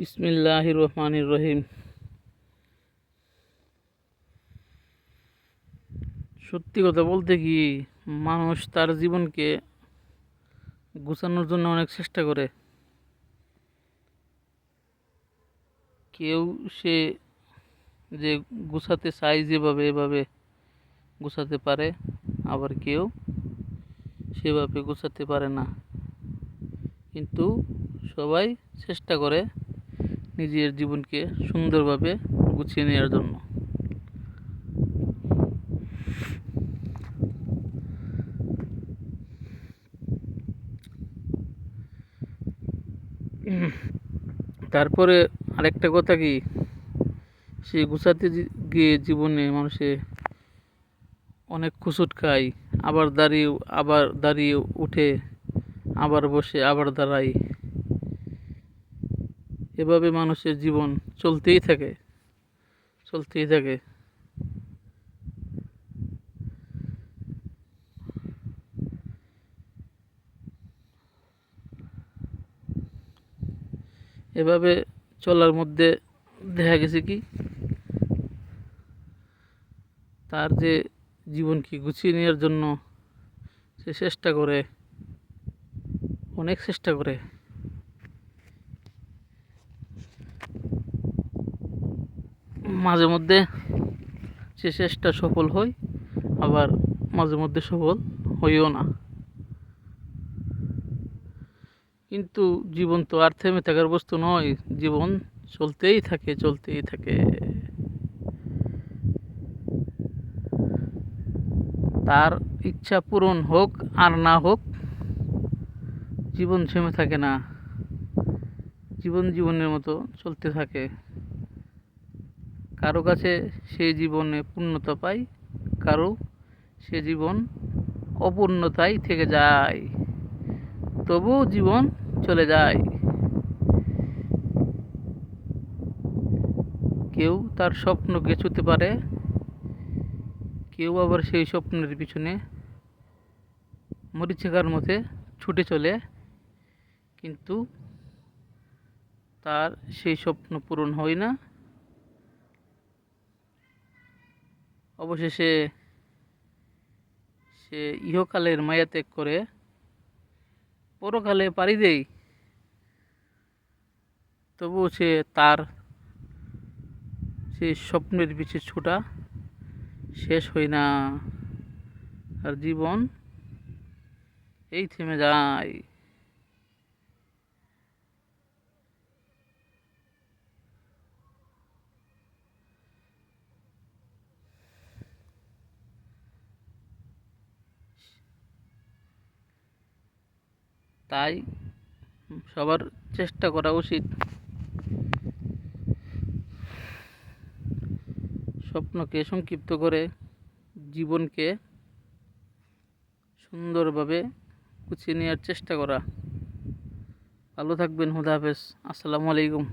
বিসমিল্লাহির রহমানির রহিম। সত্যি কথা বলতে কি, মানুষ তার জীবনকে গুছানোর জন্য অনেক চেষ্টা করে। কেউ সে যে গুছাতে চায় যেভাবে এভাবে গুছাতে পারে, আবার কেউ সেভাবে গুছাতে পারে না। কিন্তু সবাই চেষ্টা করে নিজের জীবনকে সুন্দরভাবে গুছিয়ে নেওয়ার জন্য। তারপরে আরেকটা কথা কি, সে গুছাতে গিয়ে জীবনে মানুষে অনেক খুঁচুট খায়, আবার দাঁড়িয়ে উঠে, আবার বসে, আবার দাঁড়ায়। এভাবে মানুষের জীবন চলতেই থাকে চলতেই থাকে। এভাবে চলার মধ্যে দেখা গেছে কি, তার যে জীবনকে গুছিয়ে নেওয়ার জন্য সে চেষ্টা করে, অনেক চেষ্টা করে। মাঝে মধ্যে সে চেষ্টা সফল হয়, আবার মাঝে মধ্যে সফল হইও না। কিন্তু জীবন তো আর থেমে থাকার বস্তু নয়, জীবন চলতেই থাকে। তার ইচ্ছা পূরণ হোক আর না হোক, জীবন থেমে থাকে না। জীবন জীবনের মতো চলতে থাকে। কারো কাছে সেই জীবনে পূর্ণতা পায়, কারো সে জীবন অপূর্ণতায় থেকে যায়, তবুও জীবন চলে যায়। কেউ তার স্বপ্নকে ছুঁতে পারে, কেউ আবার সেই স্বপ্নের পিছনে মরীচিকার মধ্যে ছুটে চলে, কিন্তু তার সেই স্বপ্ন পূরণ হয় না। অবশেষে সে ইহকালের মায়া ত্যাগ করে পরকালে পাড়ি দেয়, তবুও সে তার সেই স্বপ্নের পিছে ছোটা শেষ হয় না, আর জীবন এই থেমে যায়। তাই সবার চেষ্টা করা উচিত স্বপ্নকে সংক্ষিপ্ত করে জীবনকে সুন্দরভাবে গুছিয়ে নেওয়ার চেষ্টা করা। ভালো থাকবেন। খুদা হাফেজ। আসসালামু আলাইকুম।